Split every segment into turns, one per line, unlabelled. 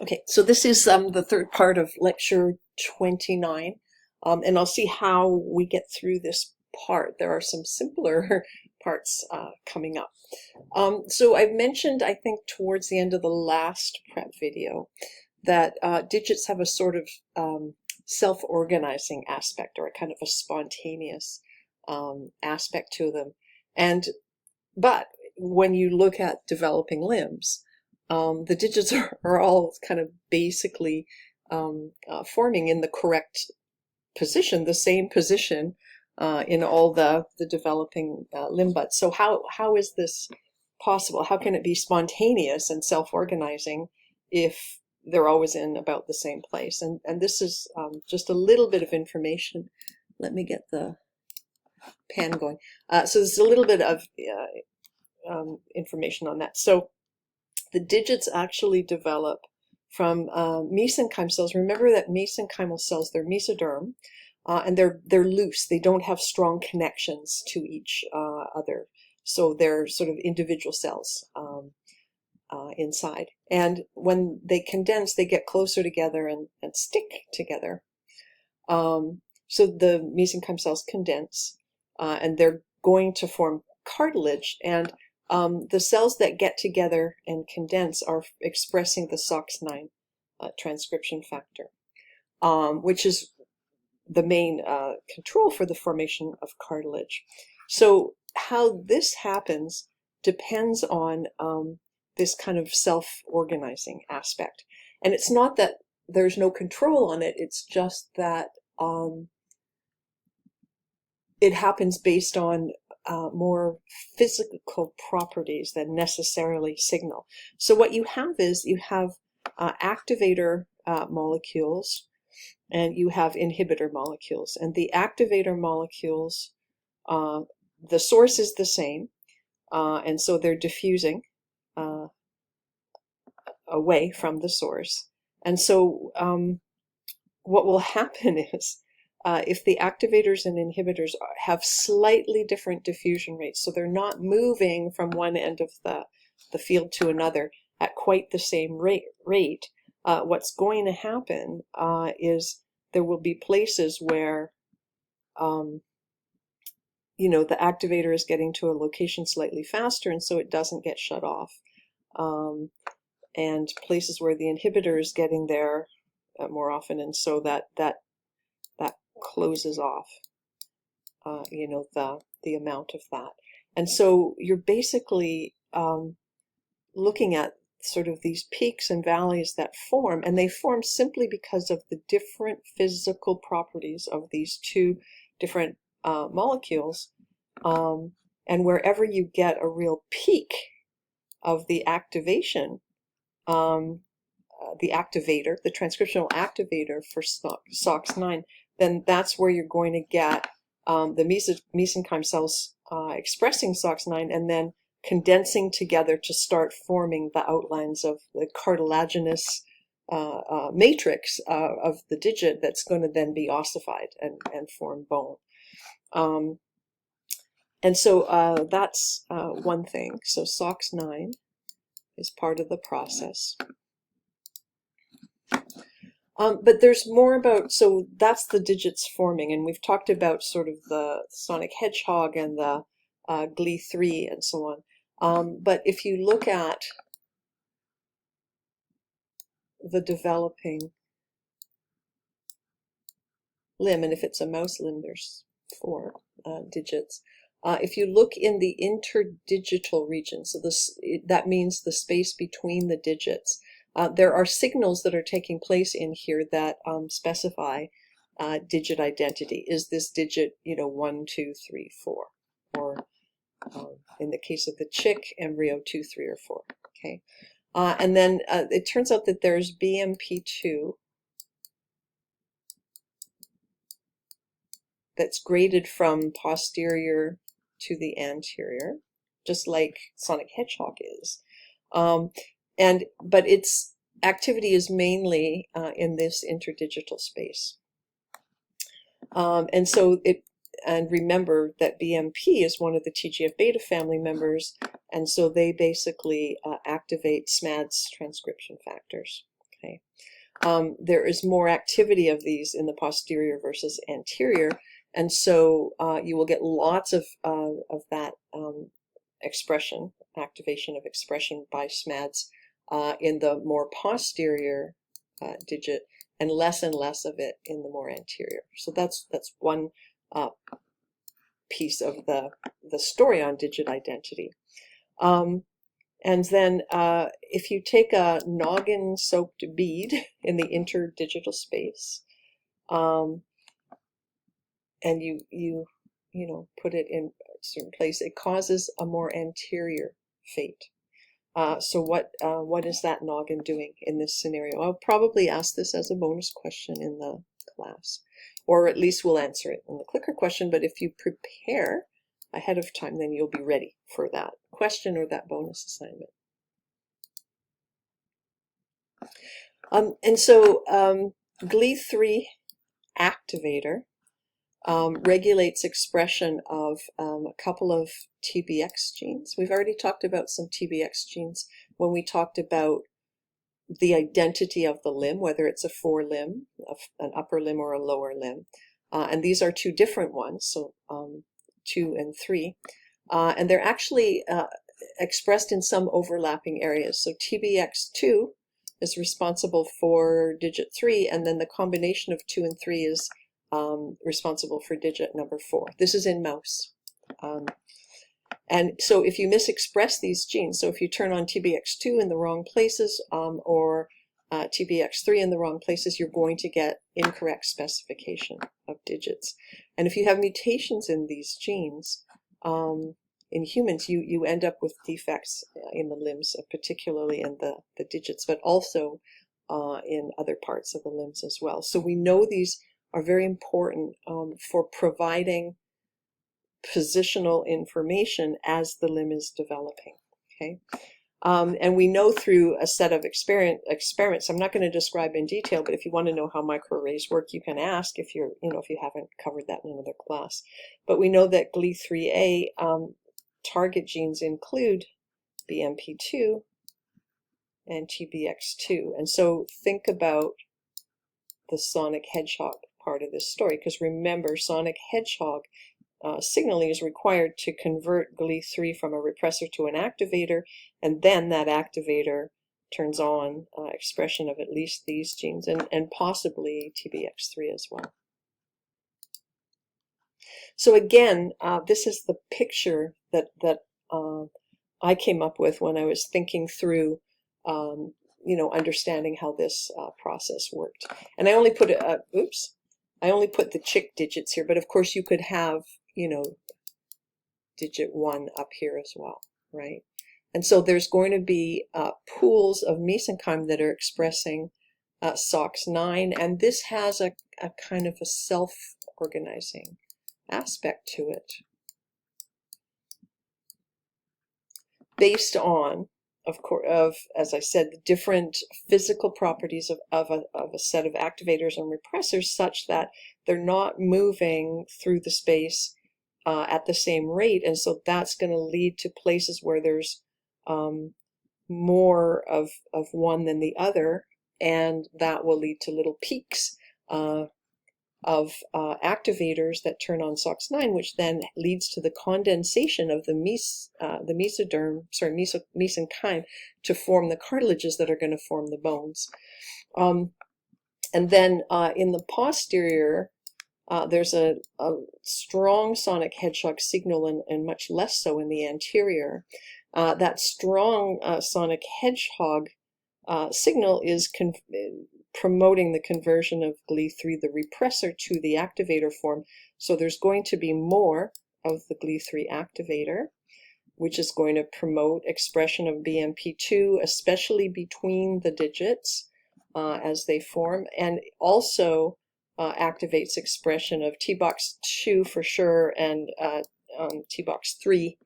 Okay, so this is the third part of lecture 29, and I'll see how we get through this part. There are some simpler parts coming up. So I've mentioned, I think, towards the end of the last prep video that digits have a sort of self-organizing aspect, or a kind of a spontaneous aspect to them. But when you look at developing limbs, the digits are all kind of basically forming in the correct position, the same position in all the developing limb butts. So how is this possible? How can it be spontaneous and self-organizing if they're always in about the same place? And this is just a little bit of information. Let me get the pen going. So there's a little bit of information on that. So the digits actually develop from mesenchymal cells. Remember that mesenchymal cells, they're mesoderm, and they're loose. They don't have strong connections to each other. So they're sort of individual cells inside. And when they condense, they get closer together and stick together. So the mesenchymal cells condense, and they're going to form cartilage. And the cells that get together and condense are expressing the SOX9 transcription factor, which is the main control for the formation of cartilage. So how this happens depends on this kind of self-organizing aspect. And it's not that there's no control on it, it's just that it happens based on more physical properties than necessarily signal. So what you have is you have activator molecules and you have inhibitor molecules. And the activator molecules, the source is the same, and so they're diffusing away from the source. And so what will happen is if the activators and inhibitors have slightly different diffusion rates, so they're not moving from one end of the field to another at quite the same rate, what's going to happen is there will be places where the activator is getting to a location slightly faster, and so it doesn't get shut off. And places where the inhibitor is getting there more often, and so that closes off the amount of that. And so you're basically looking at sort of these peaks and valleys that form, and they form simply because of the different physical properties of these two different molecules. And wherever you get a real peak of the activation, the activator, the transcriptional activator for SOX9, then that's where you're going to get the mesenchymal cells expressing SOX9 and then condensing together to start forming the outlines of the cartilaginous matrix of the digit that's going to then be ossified and form bone. And so that's one thing. So SOX9 is part of the process. But there's more about, so that's the digits forming, and we've talked about sort of the Sonic Hedgehog and the Glee 3 and so on. But if you look at the developing limb, and if it's a mouse limb, there's 4 digits. If you look in the interdigital region, so that means the space between the digits, there are signals that are taking place in here that specify digit identity. Is this digit, 1, 2, 3, 4? Or in the case of the chick, embryo 2, 3, or 4. Okay, and then it turns out that there's BMP2 that's graded from posterior to the anterior, just like Sonic Hedgehog is. But its activity is mainly in this interdigital space. And remember that BMP is one of the TGF-beta family members, and so they basically activate SMAD's transcription factors. Okay. There is more activity of these in the posterior versus anterior, and so you will get lots of that expression, activation of expression by SMADs in the more posterior digit, and less of it in the more anterior. So that's one piece of the story on digit identity. And then if you take a noggin soaked bead in the interdigital space, and you know, put it in a certain place, it causes a more anterior fate. So what is that noggin doing in this scenario? I'll probably ask this as a bonus question in the class, or at least we'll answer it in the clicker question. But if you prepare ahead of time, then you'll be ready for that question or that bonus assignment. And so GLI3 activator regulates expression of a couple of TBX genes. We've already talked about some TBX genes when we talked about the identity of the limb, whether it's a forelimb, an upper limb or a lower limb. And these are two different ones, so 2 and 3. And they're actually expressed in some overlapping areas. So TBX2 is responsible for digit 3, and then the combination of 2 and 3 is responsible for digit number 4. This is in mouse. And so if you misexpress these genes, so if you turn on TBX2 in the wrong places or TBX3 in the wrong places, you're going to get incorrect specification of digits. And if you have mutations in these genes, in humans, you end up with defects in the limbs, particularly in the digits, but also in other parts of the limbs as well. So we know these are very important for providing positional information as the limb is developing. Okay, and we know through a set of experiments. I'm not going to describe in detail, but if you want to know how microarrays work, you can ask if you're, if you haven't covered that in another class. But we know that GLI3A target genes include BMP2 and TBX2, and so think about the sonic hedgehog part of this story, because remember, sonic hedgehog signaling is required to convert GLI3 from a repressor to an activator, and then that activator turns on expression of at least these genes and possibly TBX3 as well. So again, this is the picture that I came up with when I was thinking through understanding how this process worked. And I only put I only put the chick digits here, but of course you could have, digit 1 up here as well, right? And so there's going to be pools of mesenchyme that are expressing SOX9, and this has a kind of a self-organizing aspect to it based on, as I said, the different physical properties of a set of activators and repressors, such that they're not moving through the space at the same rate, and so that's going to lead to places where there's more of one than the other, and that will lead to little peaks of activators that turn on SOX9, which then leads to the condensation of the mesenchyme to form the cartilages that are going to form the bones. And then in the posterior, there's a strong sonic hedgehog signal and much less so in the anterior. That strong sonic hedgehog signal is promoting the conversion of GLI3, the repressor, to the activator form. So there's going to be more of the GLI3 activator, which is going to promote expression of BMP2, especially between the digits as they form, and also activates expression of TBOX2 for sure, and TBOX3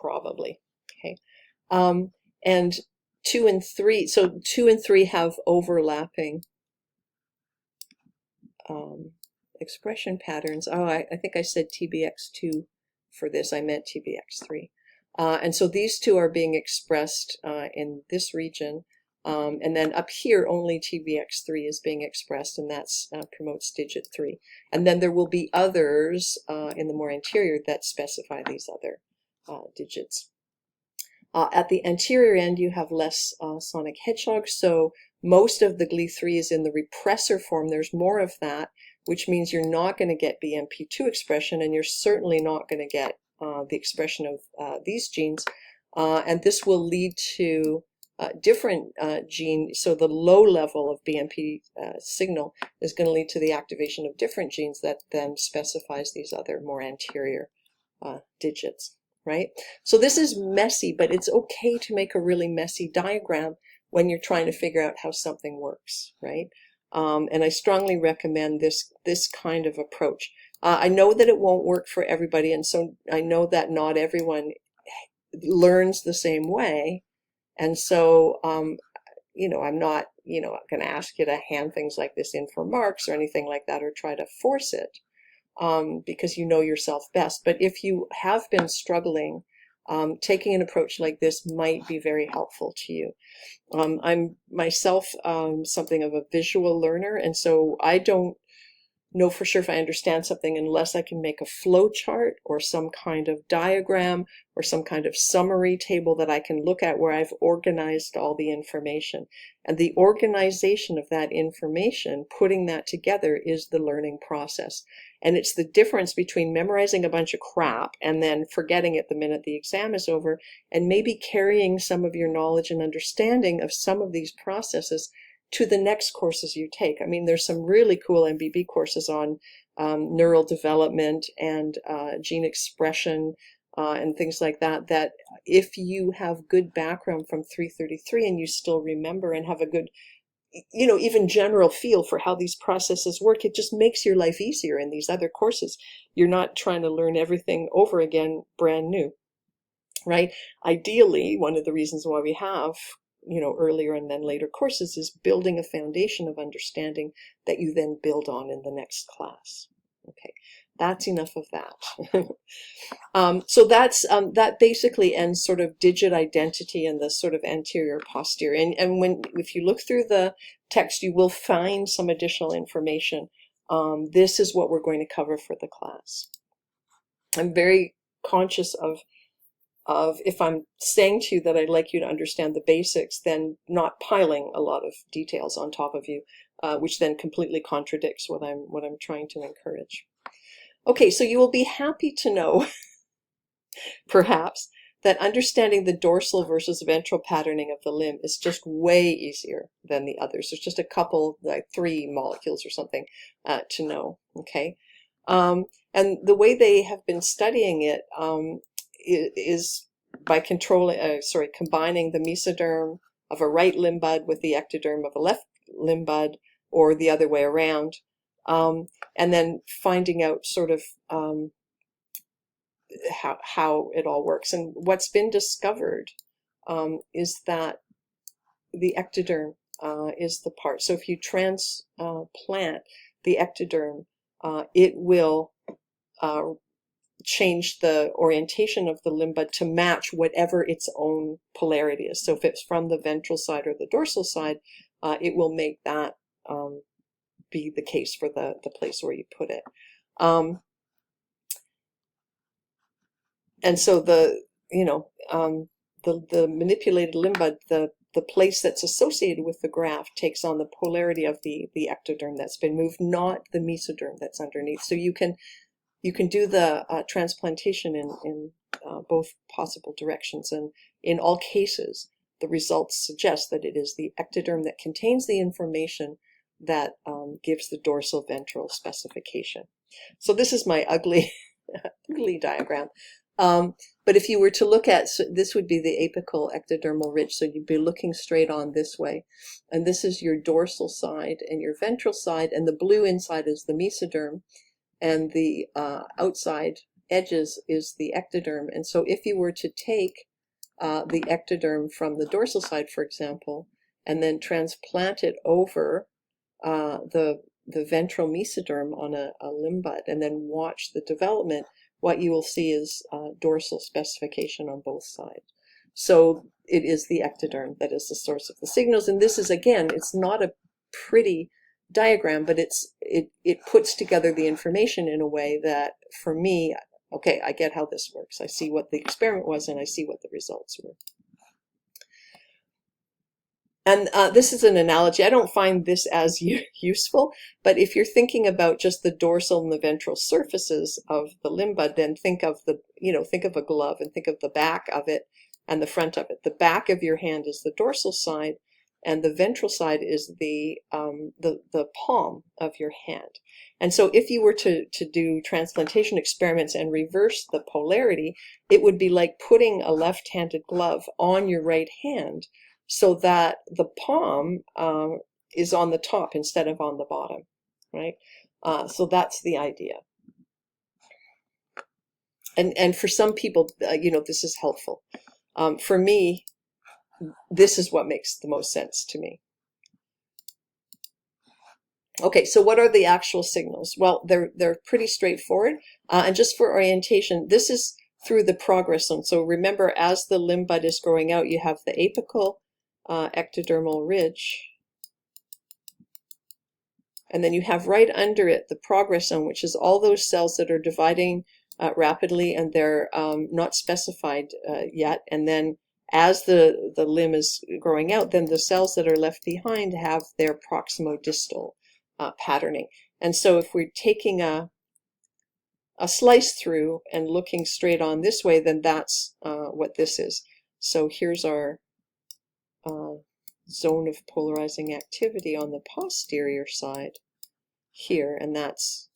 probably. Okay, and 2 and 3, so 2 and 3 have overlapping expression patterns. Oh, I think I said TBX2 for this. I meant TBX3. And so these two are being expressed in this region, And then up here, only TBX3 is being expressed, and that promotes digit 3. And then there will be others in the more anterior that specify these other digits. At the anterior end, you have less sonic hedgehog, so most of the GLE3 is in the repressor form. There's more of that, which means you're not going to get BMP2 expression, and you're certainly not going to get the expression of these genes. And this will lead to different gene, so the low level of BMP signal is going to lead to the activation of different genes that then specifies these other more anterior digits, right? So this is messy, but it's okay to make a really messy diagram when you're trying to figure out how something works, right? And I strongly recommend this kind of approach. I know that it won't work for everybody, and so I know that not everyone learns the same way. And so, you know, I'm not, you know, going to ask you to hand things like this in for marks or anything like that, or try to force it, because you know yourself best. But if you have been struggling, taking an approach like this might be very helpful to you. I'm myself something of a visual learner, and so I don't know for sure if I understand something unless I can make a flow chart or some kind of diagram or some kind of summary table that I can look at where I've organized all the information. And the organization of that information, putting that together, is the learning process. And it's the difference between memorizing a bunch of crap and then forgetting it the minute the exam is over, and maybe carrying some of your knowledge and understanding of some of these processes to the next courses you take. I mean, there's some really cool MBB courses on neural development and gene expression and things like that, that if you have good background from 333 and you still remember and have a good, you know, even general feel for how these processes work, it just makes your life easier in these other courses. You're not trying to learn everything over again brand new, right? Ideally, one of the reasons why we have, you know, earlier and then later courses is building a foundation of understanding that you then build on in the next class. Okay, that's enough of that. So that basically ends sort of digit identity and the sort of anterior posterior. And if you look through the text, you will find some additional information. This is what we're going to cover for the class. I'm very conscious of if I'm saying to you that I'd like you to understand the basics, then not piling a lot of details on top of you, which then completely contradicts what I'm trying to encourage. Okay, so you will be happy to know, perhaps, that understanding the dorsal versus ventral patterning of the limb is just way easier than the others. There's just a couple, like 3 molecules or something to know, okay? And the way they have been studying it is by combining the mesoderm of a right limb bud with the ectoderm of a left limb bud, or the other way around, and then finding out sort of how it all works. And what's been discovered is that the ectoderm is the part. So if you transplant the ectoderm, it will change the orientation of the limb bud to match whatever its own polarity is. So if it's from the ventral side or the dorsal side, it will make that be the case for the place where you put it. And so the manipulated limb bud, the place that's associated with the graft takes on the polarity of the ectoderm that's been moved, not the mesoderm that's underneath. So you can do the transplantation in both possible directions, and in all cases, the results suggest that it is the ectoderm that contains the information that gives the dorsal ventral specification. So this is my ugly, ugly diagram. But if you were to look at, so this would be the apical ectodermal ridge, so you'd be looking straight on this way. And this is your dorsal side and your ventral side, and the blue inside is the mesoderm, and the outside edges is the ectoderm. And so if you were to take the ectoderm from the dorsal side, for example, and then transplant it over the ventral mesoderm on a limb bud, and then watch the development, what you will see is dorsal specification on both sides. So it is the ectoderm that is the source of the signals. And this is, again, it's not a pretty diagram, but it puts together the information in a way that, for me, okay, I get how this works. I see what the experiment was, and I see what the results were. And this is an analogy. I don't find this as useful, but if you're thinking about just the dorsal and the ventral surfaces of the limb bud, then think of think of a glove and think of the back of it and the front of it. The back of your hand is the dorsal side, and the ventral side is the palm of your hand. And so if you were to do transplantation experiments and reverse the polarity, it would be like putting a left-handed glove on your right hand, so that the palm is on the top instead of on the bottom, right? So that's the idea. And for some people, this is helpful. For me, this is what makes the most sense to me. Okay, so what are the actual signals? Well, they're pretty straightforward. And just for orientation, this is through the progress zone. So remember, as the limb bud is growing out, you have the apical ectodermal ridge, and then you have right under it the progress zone, which is all those cells that are dividing rapidly, and they're not specified yet. And then as the limb is growing out, then the cells that are left behind have their proximo-distal patterning. And so if we're taking a slice through and looking straight on this way, then that's what this is. So here's our zone of polarizing activity on the posterior side here, and that's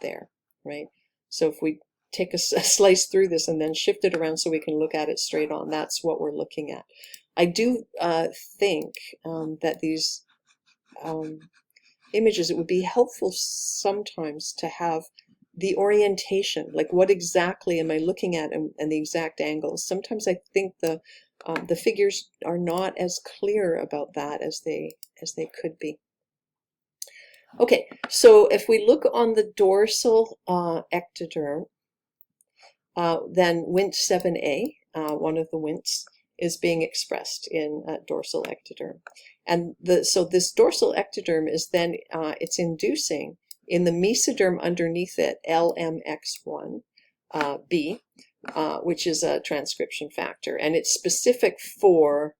there, right? So if we take a slice through this and then shift it around so we can look at it straight on, that's what we're looking at. I do think that these images, it would be helpful sometimes to have the orientation, like what exactly am I looking at, and the exact angles. Sometimes I think the figures are not as clear about that as they could be. Okay, so if we look on the dorsal ectoderm, then Wnt7a, one of the Wnts, is being expressed in dorsal ectoderm. And so this dorsal ectoderm is then, it's inducing in the mesoderm underneath it LMX1b, which is a transcription factor, and it's specific for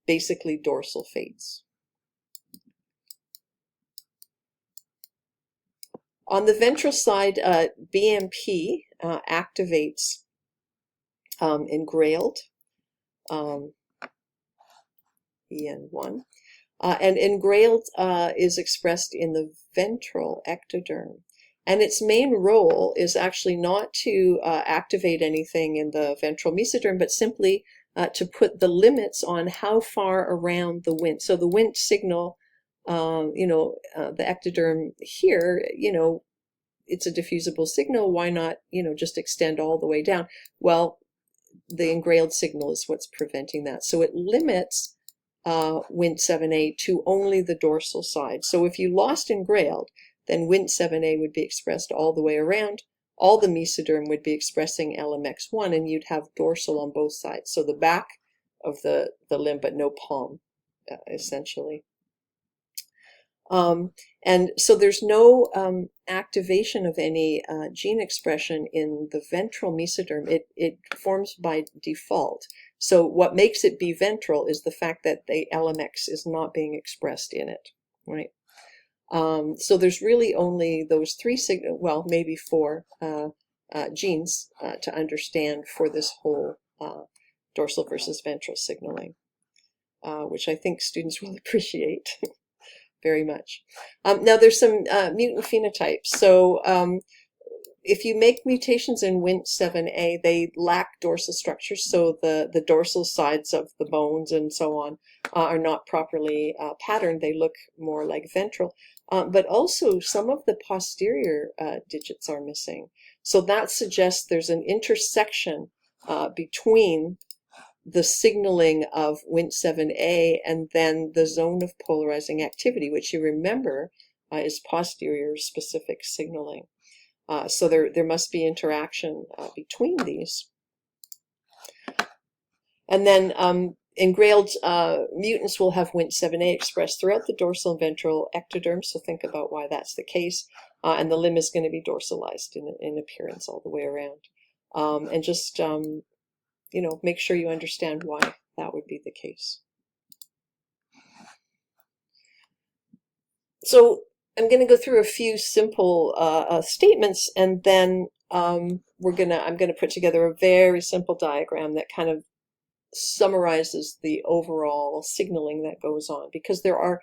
basically dorsal fates. On the ventral side, BMP activates engrailed, EN1, and engrailed is expressed in the ventral ectoderm. And its main role is actually not to activate anything in the ventral mesoderm, but simply to put the limits on how far around the Wnt. So the Wnt signal, the ectoderm here, it's a diffusible signal. Why not, just extend all the way down? Well, the engrailed signal is what's preventing that. So it limits Wnt7a to only the dorsal side. So if you lost engrailed, then Wnt7a would be expressed all the way around. All the mesoderm would be expressing LMX1, and you'd have dorsal on both sides. So the back of the limb, but no palm, essentially. And so there's no activation of any gene expression in the ventral mesoderm. It forms by default. So what makes it be ventral is the fact that the LMX is not being expressed in it, right? So there's really only those well, maybe four genes to understand for this whole dorsal versus ventral signaling, which I think students will appreciate very much. Now there's some mutant phenotypes. So if you make mutations in Wnt7a, they lack dorsal structures, so the dorsal sides of the bones and so on are not properly patterned. They look more like ventral. But also some of the posterior digits are missing. So that suggests there's an intersection between the signaling of Wnt7a and then the zone of polarizing activity, which you remember is posterior specific signaling. So there must be interaction between these. And then engrailed mutants will have Wnt7a expressed throughout the dorsal and ventral ectoderm, so think about why that's the case. And the limb is going to be dorsalized in appearance all the way around. And just, make sure you understand why that would be the case. So I'm going to go through a few simple statements, and then I'm going to put together a very simple diagram that kind of summarizes the overall signaling that goes on, because there are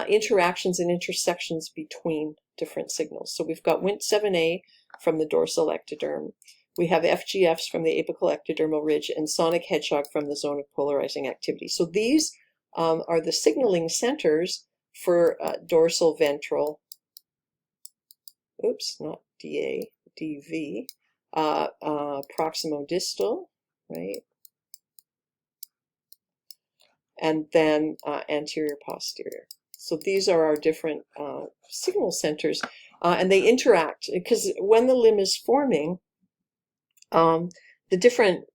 interactions and intersections between different signals. So we've got Wnt7a from the dorsal ectoderm. We have FGFs from the apical ectodermal ridge and sonic hedgehog from the zone of polarizing activity. So these are the signaling centers for dorsal ventral, oops, not DA, DV, proximodistal, right? And then anterior posterior. So these are our different signal centers, and they interact because when the limb is forming, the different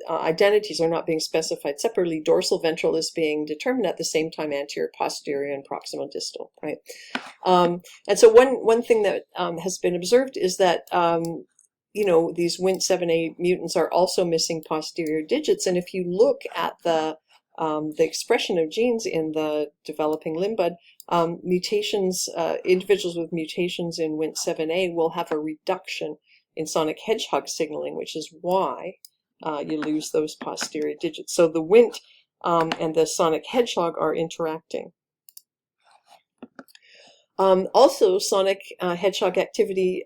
identities are not being specified separately. Dorsal ventral is being determined at the same time anterior posterior and proximal distal, right? And so one thing that has been observed is that these Wnt7a mutants are also missing posterior digits, and if you look at the expression of genes in the developing limb bud, mutations, individuals with mutations in Wnt7a will have a reduction in sonic hedgehog signaling, which is why you lose those posterior digits. So the Wnt and the sonic hedgehog are interacting. Also, sonic hedgehog activity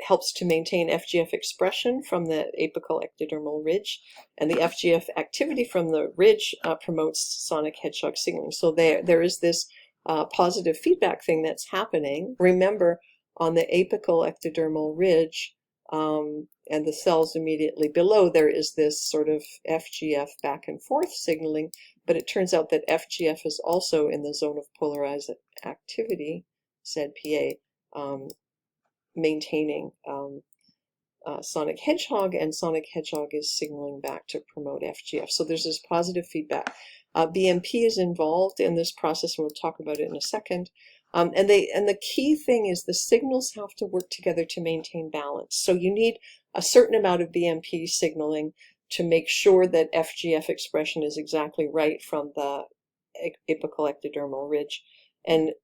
helps to maintain FGF expression from the apical ectodermal ridge, and the FGF activity from the ridge promotes sonic hedgehog signaling. So there is this positive feedback thing that's happening. Remember, on the apical ectodermal ridge and the cells immediately below, there is this sort of FGF back and forth signaling, but it turns out that FGF is also in the zone of polarized activity, ZPA, maintaining sonic hedgehog, and sonic hedgehog is signaling back to promote FGF. So there's this positive feedback. BMP is involved in this process, and we'll talk about it in a second. And the key thing is the signals have to work together to maintain balance. So you need a certain amount of BMP signaling to make sure that FGF expression is exactly right from the apical ectodermal ridge, and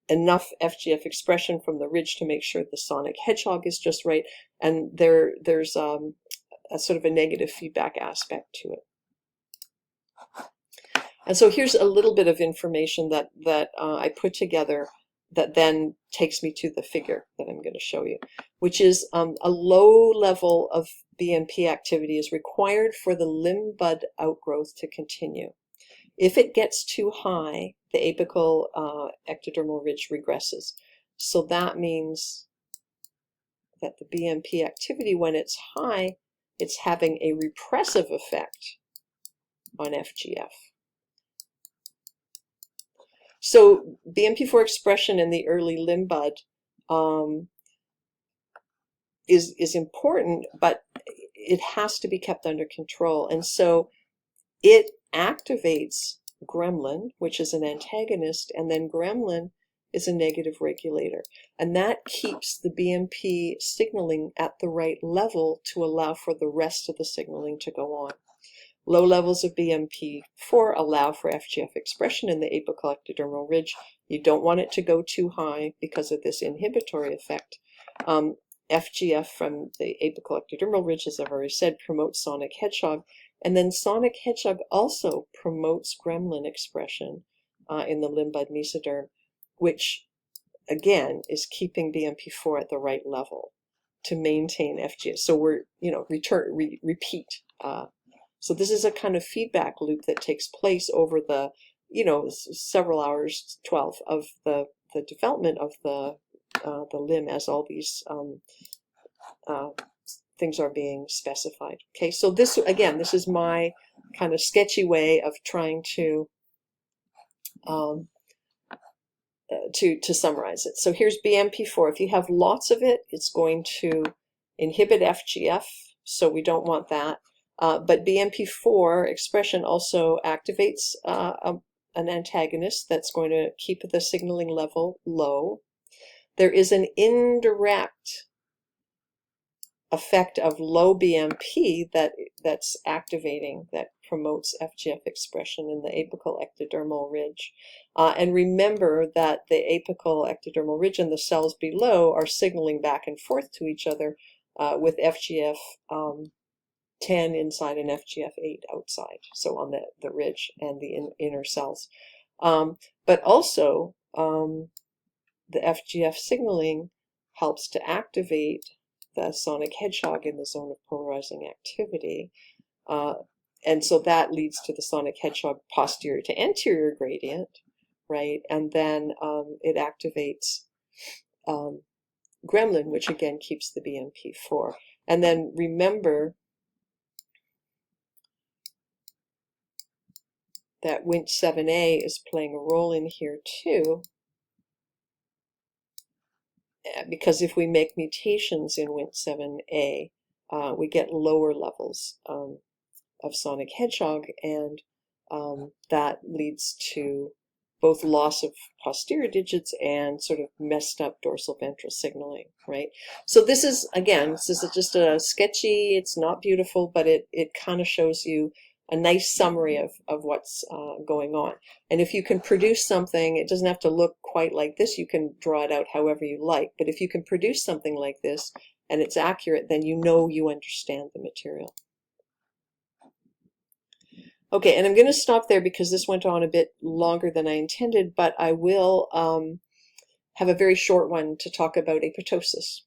enough FGF expression from the ridge to make sure the sonic hedgehog is just right, and there's a sort of a negative feedback aspect to it. And so here's a little bit of information that I put together that then takes me to the figure that I'm going to show you, which is a low level of BMP activity is required for the limb bud outgrowth to continue. If it gets too high, the apical ectodermal ridge regresses. So that means that the BMP activity, when it's high, it's having a repressive effect on FGF. So BMP4 expression in the early limb bud is important, but it has to be kept under control. And so it activates gremlin, which is an antagonist, and then gremlin is a negative regulator. And that keeps the BMP signaling at the right level to allow for the rest of the signaling to go on. Low levels of BMP4 allow for FGF expression in the apical ectodermal ridge. You don't want it to go too high because of this inhibitory effect. FGF from the apical ectodermal ridge, as I've already said, promotes sonic hedgehog. And then sonic hedgehog also promotes gremlin expression in the limb bud mesoderm, which again is keeping BMP4 at the right level to maintain FGF. So we're, repeat. So this is a kind of feedback loop that takes place over the, several hours, 12, of the development of the limb as all these things are being specified. Okay, so this, again, this is my kind of sketchy way of trying to summarize it. So here's BMP4. If you have lots of it, it's going to inhibit FGF, so we don't want that. But BMP4 expression also activates an antagonist that's going to keep the signaling level low. There is an indirect effect of low BMP that's activating, that promotes FGF expression in the apical ectodermal ridge. And remember that the apical ectodermal ridge and the cells below are signaling back and forth to each other with FGF 10 inside and FGF8 outside, so on the ridge and the inner cells. But also, the FGF signaling helps to activate the sonic hedgehog in the zone of polarizing activity. And so that leads to the sonic hedgehog posterior to anterior gradient, right? And then it activates gremlin, which again keeps the BMP4. And then remember that Wnt7a is playing a role in here too, because if we make mutations in Wnt7a, we get lower levels of sonic hedgehog, and that leads to both loss of posterior digits and sort of messed up dorsal ventral signaling, right? So this is, again, this is just a sketchy, it's not beautiful, but it kind of shows you a nice summary of what's going on. And if you can produce something, it doesn't have to look quite like this, you can draw it out however you like, but if you can produce something like this and it's accurate, then you know you understand the material. Okay, and I'm going to stop there because this went on a bit longer than I intended, but I will have a very short one to talk about apoptosis.